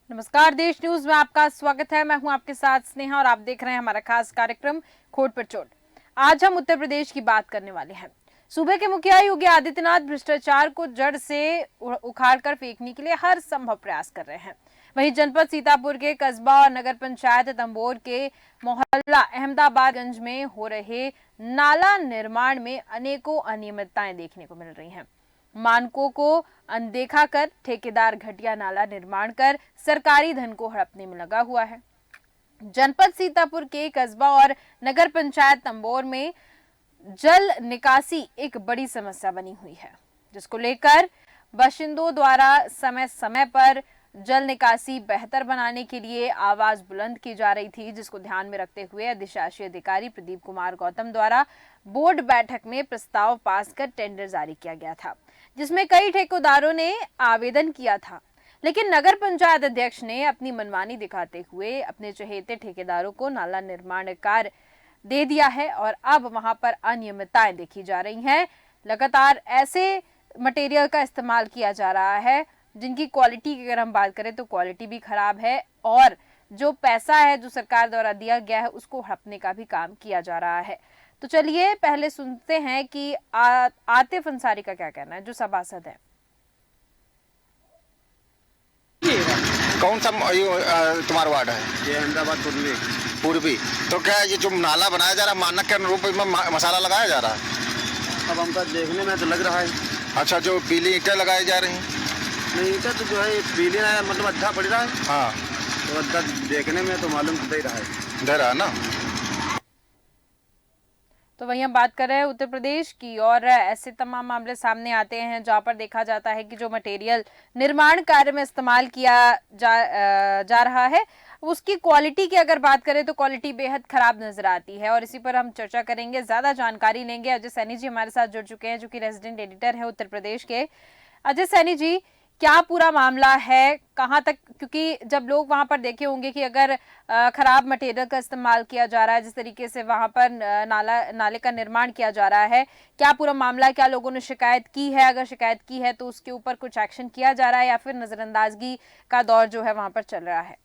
नमस्कार, देश न्यूज में आपका स्वागत है। मैं हूं आपके साथ स्नेहा और आप देख रहे हैं हमारा खास कार्यक्रम खोट पर चोट। आज हम उत्तर प्रदेश की बात करने वाले हैं। सूबे के मुखिया योगी आदित्यनाथ भ्रष्टाचार को जड़ से उखाड़कर फेंकने के लिए हर संभव प्रयास कर रहे हैं। वहीं जनपद सीतापुर के कस्बा और नगर पंचायत तंबोर के मोहल्ला अहमदाबादगंज में हो रहे नाला निर्माण में अनेकों अनियमितताएं देखने को मिल रही हैं। मानकों को अनदेखा कर ठेकेदार घटिया नाला निर्माण कर सरकारी धन को हड़पने में लगा हुआ है। जनपद सीतापुर के कस्बा और नगर पंचायत तंबोर में जल निकासी एक बड़ी समस्या बनी हुई है, जिसको लेकर बाशिंदों द्वारा समय समय पर जल निकासी बेहतर बनाने के लिए आवाज बुलंद की जा रही थी, जिसको ध्यान में रखते हुए अधिशासी अधिकारी प्रदीप कुमार गौतम द्वारा बोर्ड बैठक में प्रस्ताव पास कर टेंडर जारी किया गया था, जिसमें कई ठेकेदारों ने आवेदन किया था। लेकिन नगर पंचायत अध्यक्ष ने अपनी मनमानी दिखाते हुए अपने चहेते ठेकेदारों को नाला निर्माण कार्य दे दिया है और अब वहां पर अनियमितताएं देखी जा रही हैं। लगातार ऐसे मटेरियल का इस्तेमाल किया जा रहा है जिनकी क्वालिटी की अगर हम बात करें तो क्वालिटी भी खराब है और जो पैसा है जो सरकार द्वारा दिया गया है उसको हड़पने का भी काम किया जा रहा है। तो चलिए पहले सुनते हैं कि आतिफ अंसारी का क्या कहना है, जो सभासद है। कौन सा तुम्हारा वार्ड है? ये अहमदाबाद पूर्वी। तो क्या ये जो नाला बनाया जा रहा है मानक के अनुरूप में मसाला लगाया जा रहा है? अब हमका देखने में तो लग रहा है। अच्छा, जो पीली ईंटें लगाई जा रही हैं? नहीं, ईंटें तो जो है पीली है, मतलब अच्छा पड़ रहा है। हाँ, तो अच्छा देखने में तो मालूम दे रहा है। दे रहा है ना। तो वहीं हम बात कर रहे हैं उत्तर प्रदेश की और ऐसे तमाम मामले सामने आते हैं जहां पर देखा जाता है कि जो मटेरियल निर्माण कार्य में इस्तेमाल किया जा रहा है उसकी क्वालिटी की अगर बात करें तो क्वालिटी बेहद खराब नजर आती है और इसी पर हम चर्चा करेंगे, ज्यादा जानकारी लेंगे। अजय सैनी जी हमारे साथ जुड़ चुके हैं जो कि रेजिडेंट एडिटर है उत्तर प्रदेश के। अजय सैनी जी, क्या पूरा मामला है, कहां तक, क्योंकि जब लोग वहां पर देखे होंगे कि अगर खराब मटेरियल का इस्तेमाल किया जा रहा है, जिस तरीके से वहां पर नाले का निर्माण किया जा रहा है, क्या पूरा मामला है? क्या लोगों ने शिकायत की है? अगर शिकायत की है तो उसके ऊपर कुछ एक्शन किया जा रहा है या फिर नजरअंदाजगी का दौर जो है वहां पर चल रहा है?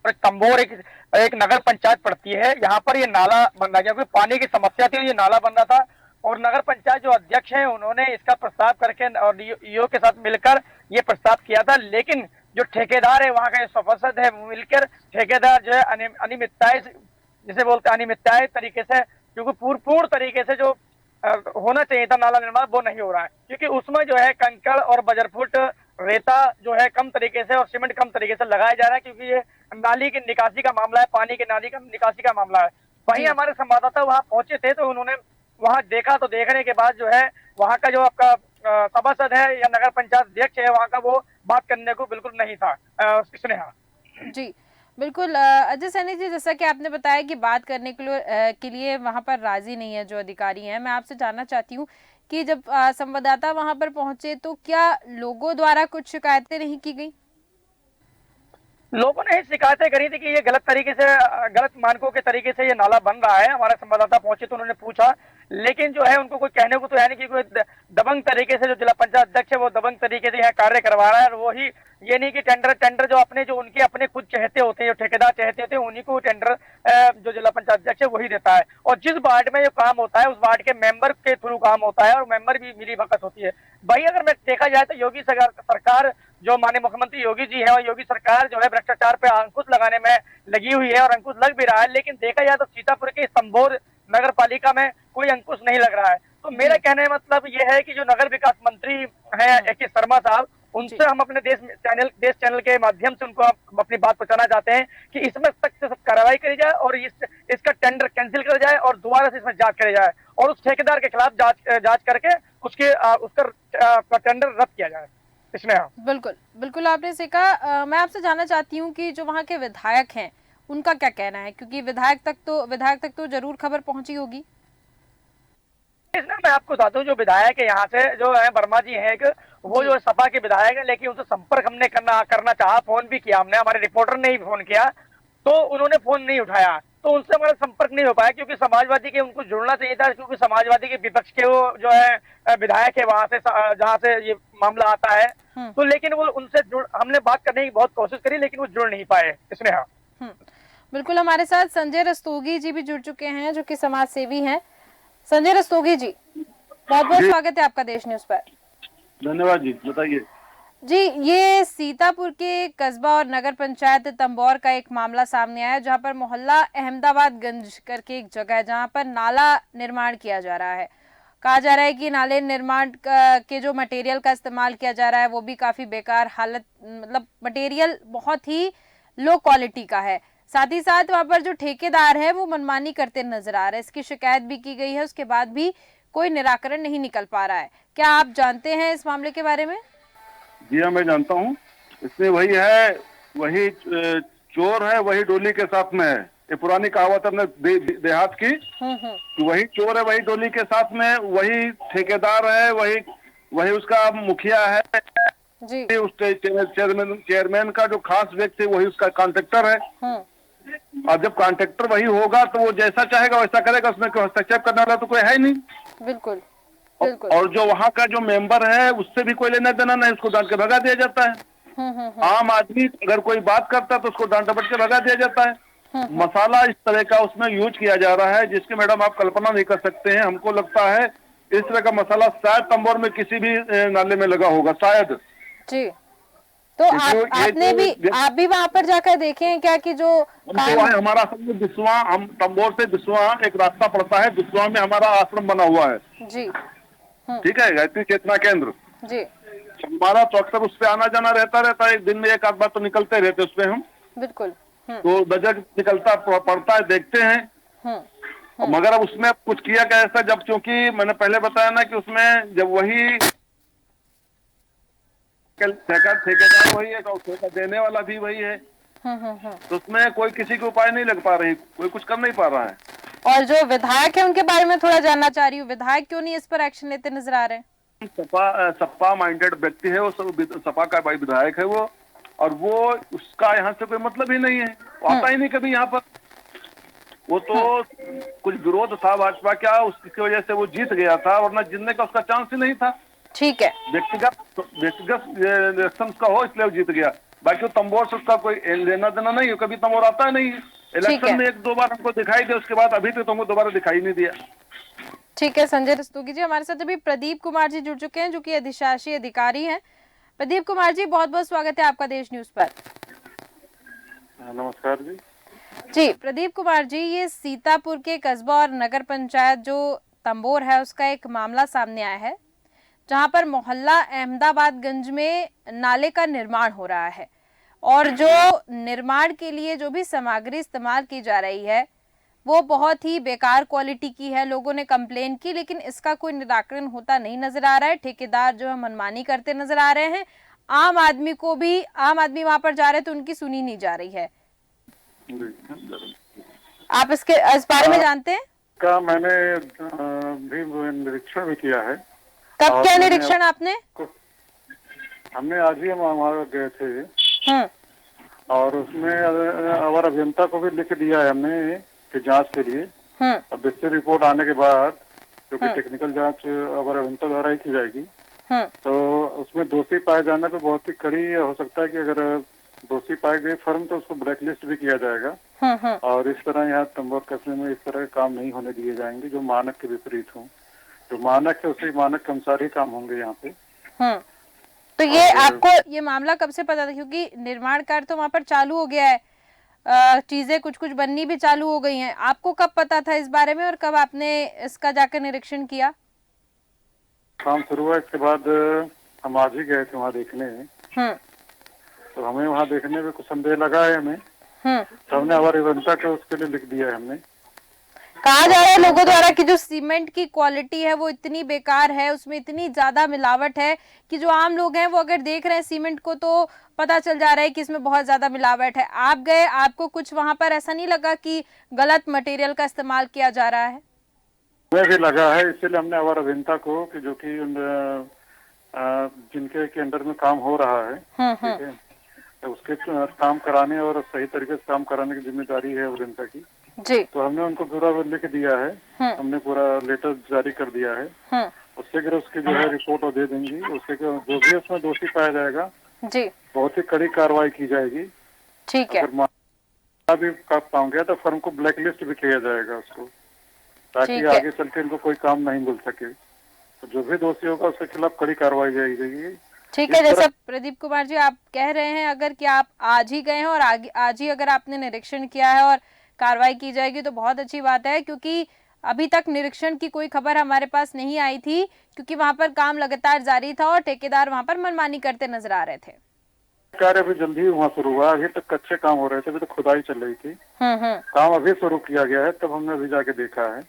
तंबोर एक नगर पंचायत पड़ती है, यहाँ पर ये नाला बन रहा है क्योंकि पानी की समस्या थी, ये नाला बन रहा था और नगर पंचायत जो अध्यक्ष हैं उन्होंने इसका प्रस्ताव करके और ईओ के साथ मिलकर ये प्रस्ताव किया था। लेकिन जो ठेकेदार है वहाँ का सभासद है मिलकर ठेकेदार जो है अनियमितताएं, जिसे बोलते हैं अनियमितताएं तरीके से, क्योंकि पूर्ण तरीके से जो होना चाहिए था नाला निर्माण वो नहीं हो रहा है, क्योंकि उसमें जो है कंकड़ और बजरफुट रेता जो है कम तरीके से और सीमेंट कम तरीके से लगाया जा रहा है, क्योंकि ये नाली की निकासी का मामला है, पानी की नाली का निकासी का मामला है। वहीं हमारे संवाददाता वहां पहुंचे थे तो उन्होंने वहां देखा, तो देखने के बाद जो है वहां का जो आपका सभासद है या नगर पंचायत अध्यक्ष है वहां का वो बात करने को बिल्कुल नहीं था। स्नेहा जी बिल्कुल। अजय सैनी जी, जैसा कि आपने बताया कि बात करने के लिए वहां पर राजी नहीं है जो अधिकारी हैं, मैं आपसे जानना चाहती हूँ कि जब संवाददाता वहां पर पहुंचे तो क्या लोगों द्वारा कुछ शिकायतें नहीं की गई? लोगों ने शिकायतें करी थी कि ये गलत तरीके से, गलत मानकों के तरीके से ये नाला बन रहा है। हमारे संवाददाता पहुंचे तो उन्होंने पूछा, लेकिन जो है उनको कोई कहने को तो है नहीं, क्योंकि दबंग तरीके से जो जिला पंचायत अध्यक्ष है वो दबंग तरीके से यहाँ कार्य करवा रहा है। और वही ये नहीं कि टेंडर जो उनके अपने खुद चहेते होते हैं, जो ठेकेदार चहेते होते हैं, उन्हीं को टेंडर जो जिला पंचायत अध्यक्ष है वही देता है। और जिस वार्ड में ये काम होता है उस वार्ड के मेंबर के थ्रू काम होता है और मेंबर भी मिली भगत होती है। भाई अगर मैं देखा जाए तो योगी सरकार जो माननीय मुख्यमंत्री योगी जी है और योगी सरकार जो है भ्रष्टाचार पे अंकुश लगाने में लगी हुई है और अंकुश लग भी रहा है, लेकिन देखा जाए तो सीतापुर के तंबोर नगर पालिका में कोई अंकुश नहीं लग रहा है। तो मेरा कहने का मतलब ये है कि जो नगर विकास मंत्री हैं AK शर्मा साहब, उनसे हम अपने देश चैनल के माध्यम से उनको अपनी बात पहुंचाना चाहते हैं कि इसमें सख्त से सख्त कार्रवाई करी जाए और इसका टेंडर कैंसिल किया जाए और दोबारा से इसमें जांच करी जाए और उस ठेकेदार के खिलाफ जांच करके उसका टेंडर रद्द किया जाए। इसमें बिल्कुल बिल्कुल आपने सही कहा। मैं आपसे जानना चाहती हूँ कि जो वहाँ के विधायक हैं उनका क्या कहना है, क्योंकि विधायक तक तो जरूर खबर पहुंची होगी। मैं आपको बता दूं, जो विधायक है यहाँ से जो है वर्मा जी हैं, वो जो सपा के विधायक है, लेकिन उनसे संपर्क हमने करना चाहा, फोन भी किया हमने, हमारे रिपोर्टर ने ही फोन किया तो उन्होंने फोन नहीं उठाया। तो उनसे हमारा संपर्क नहीं हो पाया, क्योंकि समाजवादी के उनको जुड़ना चाहिए था, क्योंकि समाजवादी के विपक्ष के वो जो है विधायक है वहां से, जहां से ये मामला आता है। तो लेकिन वो उनसे जुड़, हमने बात करने की बहुत कोशिश करी, लेकिन वो जुड़ नहीं पाए इसमें। हाँ बिल्कुल, हमारे साथ संजय रस्तोगी जी भी जुड़ चुके हैं जो कि समाज सेवी हैं। संजय रस्तोगी जी, बहुत बहुत स्वागत है आपका देश न्यूज पर। धन्यवाद जी, बताइए जी, ये सीतापुर के कस्बा और नगर पंचायत तंबौर का एक मामला सामने आया, जहां पर मोहल्ला अहमदाबादगंज करके एक जगह है जहां पर नाला निर्माण किया जा रहा है। कहा जा रहा है कि नाले निर्माण के जो मटेरियल का इस्तेमाल किया जा रहा है वो भी काफी बेकार हालत, मतलब मटेरियल बहुत ही लो क्वालिटी का है। साथ ही साथ वहां पर जो ठेकेदार है वो मनमानी करते नजर आ रहे हैं। इसकी शिकायत भी की गई है, उसके बाद भी कोई निराकरण नहीं निकल पा रहा है। क्या आप जानते हैं इस मामले के बारे में? जी हाँ, मैं जानता हूँ। इसमें वही है, वही चोर है वही डोली के साथ में है। ये पुरानी कहावत हमने देहात की, कि वही चोर है वही डोली के साथ में, वही ठेकेदार है, वही उसका मुखिया है जी। उस चेयरमैन का जो खास व्यक्ति वही उसका कॉन्ट्रैक्टर है। अब जब कॉन्ट्रैक्टर वही होगा तो वो जैसा चाहेगा वैसा करेगा, उसमें कोई हस्तक्षेप करने वाला तो कोई है ही नहीं। बिल्कुल बिल्कुल। और जो वहाँ का जो मेंबर है उससे भी कोई लेना देना नहीं, उसको डांट के भगा दिया जाता है। आम आदमी अगर कोई बात करता है तो उसको डांट डपट के भगा दिया जाता है। मसाला इस तरह का उसमें यूज किया जा रहा है जिसकी मैडम आप कल्पना नहीं कर सकते हैं। हमको लगता है इस तरह का मसाला शायद तंबोर में किसी भी नाले में लगा होगा शायद। जी, तो आप भी वहाँ पर जाकर देखे हैं क्या कि जो हमारा बिस्वा, हम तंबोर से बिस्वा एक रास्ता पड़ता है, बिस्वा में हमारा आश्रम बना हुआ है जी। ठीक है, गायत्री चेतना केंद्र जी। हमारा तो अक्सर उस पे आना जाना रहता है। एक दिन में एक आध बार तो निकलते रहते उस पे हम। बिल्कुल। तो नजर निकलता पड़ता है, देखते हैं। मगर अब उसमें कुछ किया क्या ऐसा, जब क्योंकि मैंने पहले बताया ना कि उसमें जब वही ठेकेदार वही है और ठेका देने वाला भी वही है, तो उसमें कोई किसी के उपाय नहीं लग पा रही, कोई कुछ कर नहीं पा रहा है। और जो विधायक है उनके बारे में थोड़ा जानना चाह रही हूँ, विधायक क्यों नहीं इस पर एक्शन लेते नजर आ रहे हैं? सपा माइंडेड व्यक्ति है वो, सपा का भाई विधायक है वो, और वो उसका यहाँ से कोई मतलब ही नहीं है, आता ही नहीं कभी यहाँ पर। वो तो कुछ विरोध था भाजपा का, उसकी वजह से वो जीत गया था, वरना जीतने का उसका चांस ही नहीं था। ठीक है, व्यक्तिगत इलेक्शन का हो इसलिए वो जीत गया, बाकी तंबोर से उसका कोई लेना देना नहीं है, कभी तंबोर आता है नहीं। इलेक्शन में एक दो बार हमको दिखाई दिया, उसके बाद अभी तक तुमको दोबारा दिखाई नहीं दिया। ठीक है संजय रस्तोगी जी, हमारे साथ अभी प्रदीप कुमार जी जुड़ चुके हैं जो कि अधिशासी अधिकारी हैं। प्रदीप कुमार जी, बहुत बहुत स्वागत है आपका देश न्यूज पर। नमस्कार जी। जी प्रदीप कुमार जी, ये सीतापुर के कस्बा और नगर पंचायत जो तंबोर है उसका एक मामला सामने आया है जहां पर मोहल्ला अहमदाबादगंज में नाले का निर्माण हो रहा है, और जो निर्माण के लिए जो भी सामग्री इस्तेमाल की जा रही है वो बहुत ही बेकार क्वालिटी की है। लोगों ने कंप्लेन की, लेकिन इसका कोई निराकरण होता नहीं नजर आ रहा है। ठेकेदार जो है मनमानी करते नजर आ रहे हैं। आम आदमी वहां पर जा रहे हैं तो उनकी सुनी नहीं जा रही है। आप इस बारे में जानते हैं? का मैंने भी निरीक्षण भी किया है। कब क्या निरीक्षण आपने? हमने आज ही हम वहाँ गए थे और उसमें अवर अभियंता को भी लिख दिया है हमने कि जांच के लिए। अब विस्तृत रिपोर्ट आने के बाद, क्योंकि टेक्निकल जांच अवर अभियंता द्वारा ही की जाएगी, तो उसमें दोषी पाए जाने पे बहुत ही कड़ी हो सकता है कि अगर दोषी पाए गए फर्म तो उसको ब्लैकलिस्ट भी किया जाएगा। और इस तरह यहाँ तंबोर कस्बे में इस तरह के काम नहीं होने दिए जाएंगे जो मानक के विपरीत हों। जो मानक है उसी मानक के अनुसार ही काम होंगे यहाँ पे। तो ये आपको ये मामला कब से पता था? क्योंकि निर्माण कार्य तो वहाँ पर चालू हो गया है, चीजें कुछ कुछ बननी भी चालू हो गई हैं। आपको कब पता था इस बारे में और कब आपने इसका जाकर निरीक्षण किया? काम शुरू हुआ इसके बाद हम आज ही गए थे वहाँ देखने। तो हमें वहाँ देखने में कुछ संदेह लगा है हमें, तो हमने हमारे अभियंता को उसके लिए लिख दिया है हमने। कहा जा रहा है लोगों द्वारा कि जो सीमेंट की क्वालिटी है वो इतनी बेकार है, उसमें इतनी ज्यादा मिलावट है कि जो आम लोग हैं वो अगर देख रहे हैं सीमेंट को तो पता चल जा रहा है कि इसमें बहुत ज्यादा मिलावट है। आप गए, आपको कुछ वहां पर ऐसा नहीं लगा कि गलत मटेरियल का इस्तेमाल किया जा रहा है? हमें भी लगा है, इसलिए हमने हमारे अभियंता को कि जो कि जिनके के अंडर में काम हो रहा है, ठीक है, तो उसके काम कराने और सही तरीके से काम कराने की जिम्मेदारी है अभियंता की। जी। तो हमने उनको पूरा लिख दिया है, हमने पूरा लेटर जारी कर दिया है। उससे अगर उसकी जो है रिपोर्ट वो दे देंगी, उससे जो भी उसमें दोषी पाया जाएगा जी, बहुत ही कड़ी कार्रवाई की जाएगी। ठीक है, अगर मामला भी काम गया तो फर्म को ब्लैक लिस्ट भी किया जाएगा उसको, ताकि ठीक है। आगे चल के इनको कोई काम नहीं मिल सके। तो जो भी दोषी होगा उसके खिलाफ कड़ी कार्रवाई जाएगी। ठीक है। जैसा प्रदीप कुमार जी आप कह रहे हैं, अगर कि आप आज ही गए हैं और आज ही अगर आपने निरीक्षण किया है और कार्रवाई की जाएगी तो बहुत अच्छी बात है, क्योंकि अभी तक निरीक्षण की कोई खबर हमारे पास नहीं आई थी, क्योंकि वहां पर काम लगातार जारी था और ठेकेदार वहां पर मनमानी करते नजर आ रहे थे। कार्य अभी जल्दी ही वहाँ शुरू हुआ, अभी तक कच्चे काम हो रहे थे, अभी तो खुदाई चल रही थी। काम अभी शुरू किया गया है, तब हमने अभी जाके देखा है।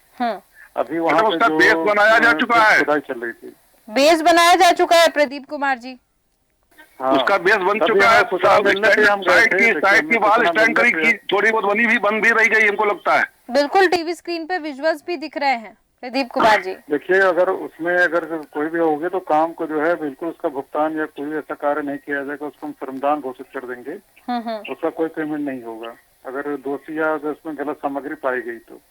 अभी वहाँ पे उसका जो बेस बनाया जा चुका है, खुदाई चल रही थी। बेस बनाया जा चुका है प्रदीप कुमार जी। हाँ, उसका बेस बन चुका है। साइड की वाल स्टैंड की थोड़ी बहुत बन भी रही गई, हमको लगता है। बिल्कुल, टीवी स्क्रीन पे विजुअल्स भी दिख रहे हैं प्रदीप कुमार जी। देखिए, अगर उसमें अगर कोई भी होगी तो काम को जो है बिल्कुल उसका भुगतान या कोई ऐसा कार्य नहीं किया जाएगा, उसको हम श्रमदान घोषित कर देंगे। उसका कोई पेमेंट नहीं होगा अगर दोषी या अगर उसमें गलत सामग्री पाई गई तो।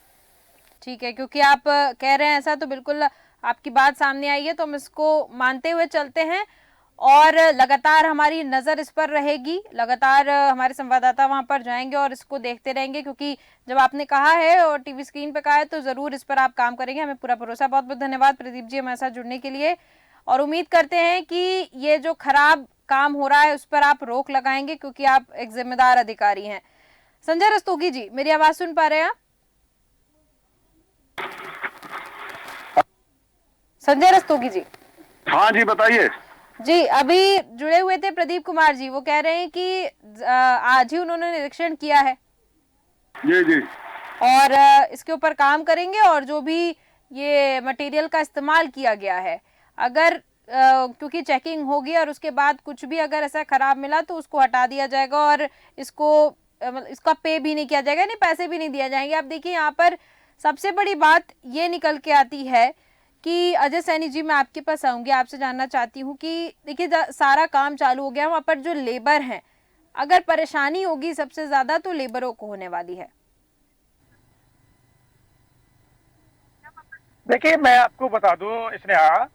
ठीक है, क्योंकि आप कह रहे हैं ऐसा, तो बिल्कुल आपकी बात सामने आई है, तो हम इसको मानते हुए चलते हैं और लगातार हमारी नजर इस पर रहेगी। लगातार हमारे संवाददाता वहां पर जाएंगे और इसको देखते रहेंगे, क्योंकि जब आपने कहा है और टीवी स्क्रीन पे कहा है तो जरूर इस पर आप काम करेंगे, हमें पूरा भरोसा। बहुत बहुत धन्यवाद प्रदीप जी हमारे साथ जुड़ने के लिए, और उम्मीद करते हैं कि ये जो खराब काम हो रहा है उस पर आप रोक लगाएंगे, क्योंकि आप एक जिम्मेदार अधिकारी हैं। संजय रस्तोगी जी, मेरी आवाज सुन पा रहे हैं आप? संजय रस्तोगी जी। हाँ जी, बताइए जी। अभी जुड़े हुए थे प्रदीप कुमार जी, वो कह रहे हैं कि आज ही उन्होंने निरीक्षण किया है जी जी, और इसके ऊपर काम करेंगे, और जो भी ये मटेरियल का इस्तेमाल किया गया है, अगर क्योंकि चेकिंग होगी और उसके बाद कुछ भी अगर ऐसा खराब मिला तो उसको हटा दिया जाएगा और इसका पे भी नहीं किया जाएगा, नहीं पैसे भी नहीं दिए जाएंगे। आप देखिए, यहाँ पर सबसे बड़ी बात ये निकल के आती है कि अजय सैनी जी, मैं आपके पास आऊंगी, आपसे जानना चाहती हूँ कि देखिए सारा काम चालू हो गया, वहां पर जो लेबर हैं, अगर परेशानी होगी सबसे ज्यादा तो लेबरों को होने वाली है। देखिए, मैं आपको बता दूं स्नेहा,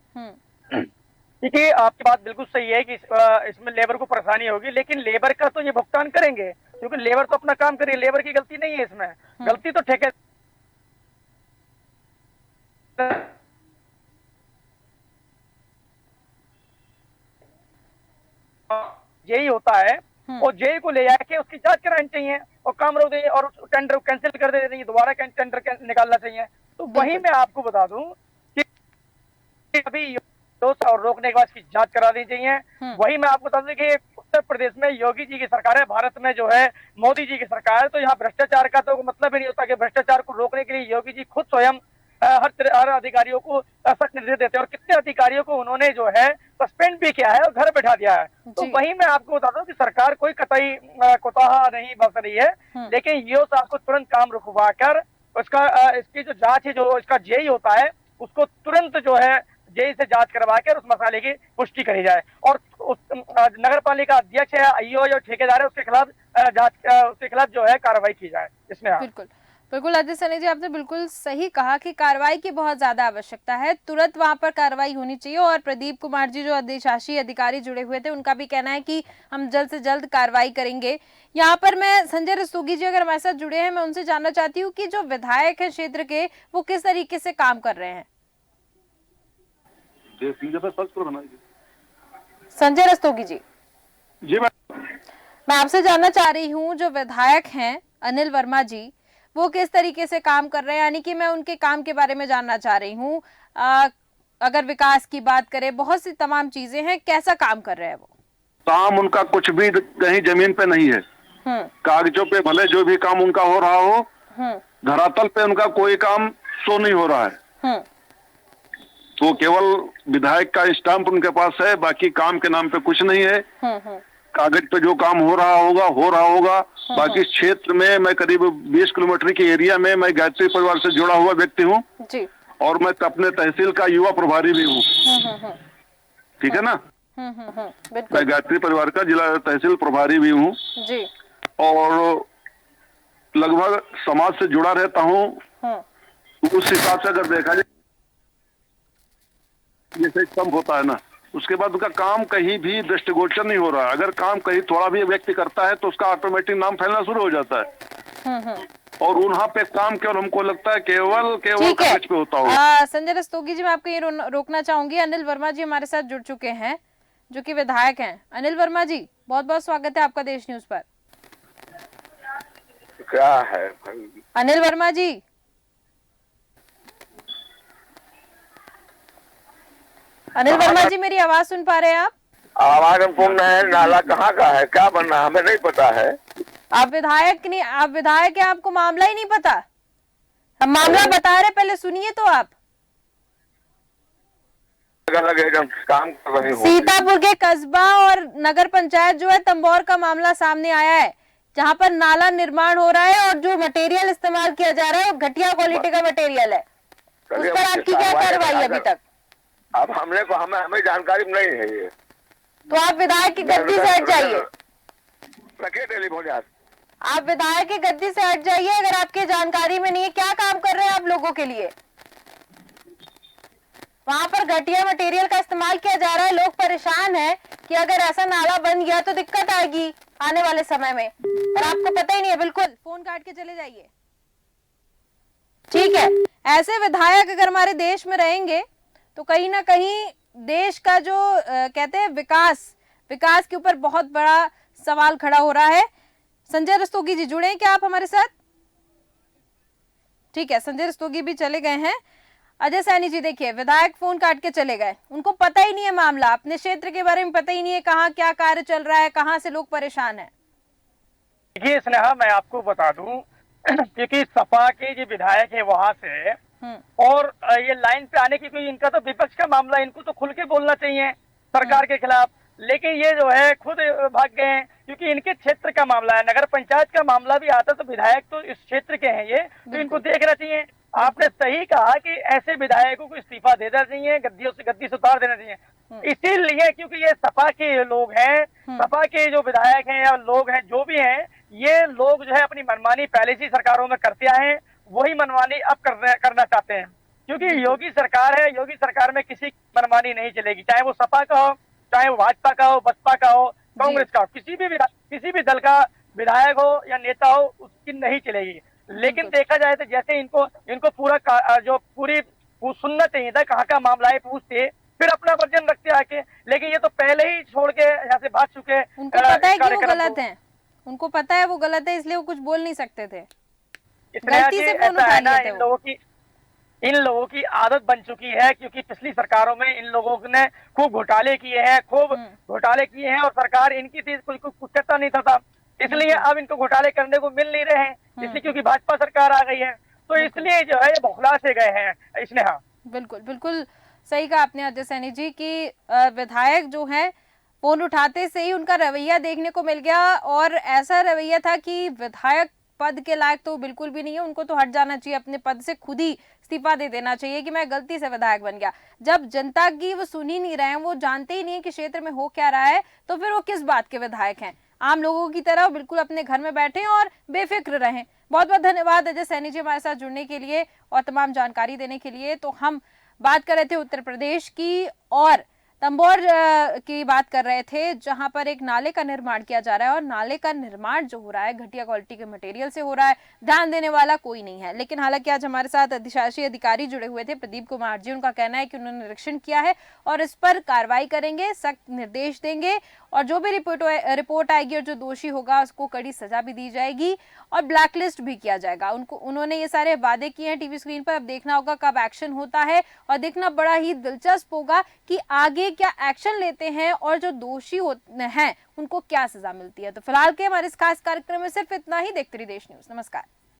देखिए आपकी बात बिल्कुल सही है कि इसमें लेबर को परेशानी होगी, लेकिन लेबर का तो ये भुगतान करेंगे, क्योंकि लेबर तो अपना काम करे, लेबर की गलती नहीं है इसमें। गलती तो ठेके यही होता है, और जेई को ले जाके उसकी जांच करानी चाहिए और काम रोक दें और टेंडर कैंसिल कर देते हैं, दोबारा टेंडर निकालना चाहिए। तो वही मैं आपको बता दूं कि अभी और रोकने के बाद इसकी जांच करा दी चाहिए। वही मैं आपको बता दूं कि उत्तर प्रदेश में योगी जी की सरकार है, भारत में जो है मोदी जी की सरकार है, तो यहाँ भ्रष्टाचार का तो मतलब ही नहीं होता कि भ्रष्टाचार को रोकने के लिए योगी जी खुद स्वयं हर अधिकारियों को सख्त निर्देश देते हैं, और कितने अधिकारियों को उन्होंने जो है सस्पेंड भी किया है और घर बैठा दिया है। तो वही मैं आपको बता दूं कि सरकार कोई कतई कोताही नहीं बरत रही है, लेकिन ये आपको तुरंत काम रुकवा कर उसका इसकी जो जांच है, जो इसका जेई होता है, उसको तुरंत जो है जेई से जांच करवा कर उस मसाले की पुष्टि करी जाए, और उस नगर पालिका अध्यक्ष है, आईओ जो ठेकेदार है, उसके खिलाफ उसके खिलाफ जो है कार्रवाई की जाए। इसमें बिल्कुल बिल्कुल अजय सैनी जी, आपने बिल्कुल सही कहा कि कार्रवाई की बहुत ज्यादा आवश्यकता है, तुरंत वहां पर कार्रवाई होनी चाहिए। और प्रदीप कुमार जी जो अधिशासी अधिकारी जुड़े हुए थे, उनका भी कहना है कि हम जल्द से जल्द कार्रवाई करेंगे। यहाँ पर मैं संजय रस्तोगी जी अगर हमारे साथ जुड़े हैं, मैं उनसे जानना चाहती हूँ कि जो विधायक है क्षेत्र के, वो किस तरीके से काम कर रहे हैं। संजय रस्तोगी जी, मैं आपसे जानना चाह रही हूँ, जो विधायक हैं अनिल वर्मा जी, वो किस तरीके से काम कर रहे हैं, यानी कि मैं उनके काम के बारे में जानना चाह रही हूँ। अगर विकास की बात करें, बहुत सी तमाम चीजें हैं, कैसा काम कर रहे हैं वो? काम उनका कुछ भी कहीं जमीन पे नहीं है, कागजों पे भले जो भी काम उनका हो रहा हो, धरातल पे उनका कोई काम शो नहीं हो रहा है। तो केवल विधायक का स्टाम्प उनके पास है, बाकी काम के नाम पे कुछ नहीं है। कागज पे जो काम हो रहा होगा। बाकी क्षेत्र में मैं करीब 20 किलोमीटर की एरिया में मैं गायत्री परिवार से जुड़ा हुआ व्यक्ति हूँ, और मैं अपने तहसील का युवा प्रभारी भी हूँ। ठीक है ना? मैं गायत्री परिवार का जिला तहसील प्रभारी भी हूँ, और लगभग समाज से जुड़ा रहता हूँ, उस हिसाब से अगर देखा जाए जैसे स्तंभ होता है ना, उसके बाद उनका काम कहीं भी दृष्टिगोचर नहीं हो रहा है। अगर काम कहीं थोड़ा भी व्यक्ति करता है तो उसका ऑटोमेटिक नाम फैलना शुरू हो जाता है। और वहाँ पे काम केवल हमको लगता है केवल कागज पे होता होगा। संजय रस्तोगी जी, मैं आपको ये रोकना चाहूंगी। अनिल वर्मा जी हमारे साथ जुड़ चुके हैं, जो कि विधायक हैं। अनिल वर्मा जी, बहुत बहुत स्वागत है आपका देश न्यूज पर। क्या है अनिल वर्मा जी, अनिल वर्मा जी, मेरी आवाज सुन पा रहे हैं आप? आवाज पूर्ण है। नाला कहाँ का है, क्या बनना हमें नहीं पता है। आप विधायक नहीं, आप विधायक हैं, आपको मामला ही नहीं पता? हम मामला बता रहे, पहले सुनिए तो आप। एकदम काम कर रही हूँ। सीतापुर के कस्बा और नगर पंचायत जो है तंबौर का मामला सामने आया है, जहां पर नाला निर्माण हो रहा है और जो मटेरियल इस्तेमाल किया जा रहा है वो घटिया क्वालिटी का मटेरियल है। उस पर आपकी क्या कार्रवाई अभी तक? अब हमें जानकारी नहीं है ये। तो आप विधायक की गद्दी से हट जाइए। टेलीफोन आप विधायक की गद्दी से हट जाइए अगर आपकी जानकारी में नहीं है। क्या काम कर रहे हैं आप लोगों के लिए? वहां पर घटिया मटेरियल का इस्तेमाल किया जा रहा है। लोग परेशान हैं कि अगर ऐसा नाला बन गया तो दिक्कत आएगी आने वाले समय में, और आपको पता ही नहीं है। बिल्कुल फोन काट के चले जाइए, ठीक है? ऐसे विधायक अगर हमारे देश में रहेंगे तो कहीं ना कहीं देश का जो कहते हैं विकास के ऊपर बहुत बड़ा सवाल खड़ा हो रहा है। संजय रस्तोगी जी जुड़े हैं क्या आप हमारे साथ? ठीक है, संजय रस्तोगी भी चले गए हैं। अजय सैनी जी, देखिए विधायक फोन काट के चले गए, उनको पता ही नहीं है मामला, अपने क्षेत्र के बारे में पता ही नहीं है, कहाँ क्या कार्य चल रहा है, कहाँ से लोग परेशान है। देखिए स्नेहा, मैं आपको बता दूं क्योंकि सपा के जो विधायक है वहां से, और ये लाइन पे आने की कोई, इनका तो विपक्ष का मामला, इनको तो खुल के बोलना चाहिए सरकार के खिलाफ, लेकिन ये जो है खुद भाग गए हैं क्योंकि इनके क्षेत्र का मामला है। नगर पंचायत का मामला भी आता तो विधायक तो इस क्षेत्र के हैं ये, तो इनको देखना चाहिए। आपने सही कहा कि ऐसे विधायकों को इस्तीफा दे देना चाहिए, गद्दी से उतार देना चाहिए। इसीलिए क्योंकि ये सपा के लोग हैं, सपा के जो विधायक हैं या लोग हैं जो भी हैं, ये लोग जो है अपनी मनमानी पहले से सरकारों में करते आए हैं, वही मनमानी अब करना चाहते हैं। क्योंकि योगी सरकार है, योगी सरकार में किसी की मनमानी नहीं चलेगी, चाहे वो सपा का हो, चाहे वो भाजपा का हो, बसपा का हो, कांग्रेस का हो, किसी भी दल का विधायक हो या नेता हो, उसकी नहीं चलेगी। लेकिन देखा जाए तो जैसे इनको पूरी सुनना चाहिए था, कहाँ का मामला है पूछते, फिर अपना वर्जन रखते आके, लेकिन ये तो पहले ही छोड़ के यहाँ से भाग चुके। उनको पता है कि वो गलत है, उनको पता है वो गलत है, इसलिए वो कुछ बोल नहीं सकते थे। गलती से फोन उठा लिए थे। इन लोगों की आदत बन चुकी है क्योंकि पिछली सरकारों में इन लोगों ने खूब घोटाले किए हैं, और सरकार इनकी थी, कुछ करता नहीं था, इसलिए अब इनको घोटाले करने को मिल नहीं रहे हैं, इसलिए क्योंकि भाजपा सरकार आ गई है, तो इसलिए जो है ये बौखला से गए हैं। स्नेहा, बिल्कुल सही कहा आपने अजय सैनी जी की विधायक जो है फोन उठाते से ही उनका रवैया देखने को मिल गया, और ऐसा रवैया था कि विधायक पद के लायक तो बिल्कुल भी नहीं है, उनको तो हट जाना चाहिए अपने पद से, खुद ही इस्तीफा दे देना चाहिए कि मैं गलती से विधायक बन गया। जब जनता की वो सुन ही नहीं रहे हैं, वो जानते ही नहीं है कि क्षेत्र में हो क्या रहा है, तो फिर वो किस बात के विधायक हैं? आम लोगों की तरह बिल्कुल अपने घर में बैठे और बेफिक्र रहें। बहुत बहुत धन्यवाद अजय सैनी जी हमारे साथ जुड़ने के लिए और तमाम जानकारी देने के लिए। तो हम बात कर रहे थे उत्तर प्रदेश की और तंबौर की बात कर रहे थे, जहां पर एक नाले का निर्माण किया जा रहा है, और नाले का निर्माण जो हो रहा है घटिया क्वालिटी के मटेरियल से हो रहा है, ध्यान देने वाला कोई नहीं है। लेकिन हालांकि आज हमारे साथ अधिशासी अधिकारी जुड़े हुए थे, प्रदीप कुमार जी, उनका कहना है कि उन्होंने निरीक्षण किया है और इस पर कार्रवाई करेंगे, सख्त निर्देश देंगे, और जो भी रिपोर्ट आएगी और जो दोषी होगा उसको कड़ी सजा भी दी जाएगी और ब्लैकलिस्ट भी किया जाएगा। उन्होंने ये सारे वादे किए हैं टीवी स्क्रीन पर। अब देखना होगा कब एक्शन होता है, और देखना बड़ा ही दिलचस्प होगा कि आगे क्या एक्शन लेते हैं और जो दोषी होते हैं उनको क्या सजा मिलती है। तो फिलहाल के हमारे इस खास कार्यक्रम में सिर्फ इतना ही। देखते रहिए देश न्यूज। नमस्कार।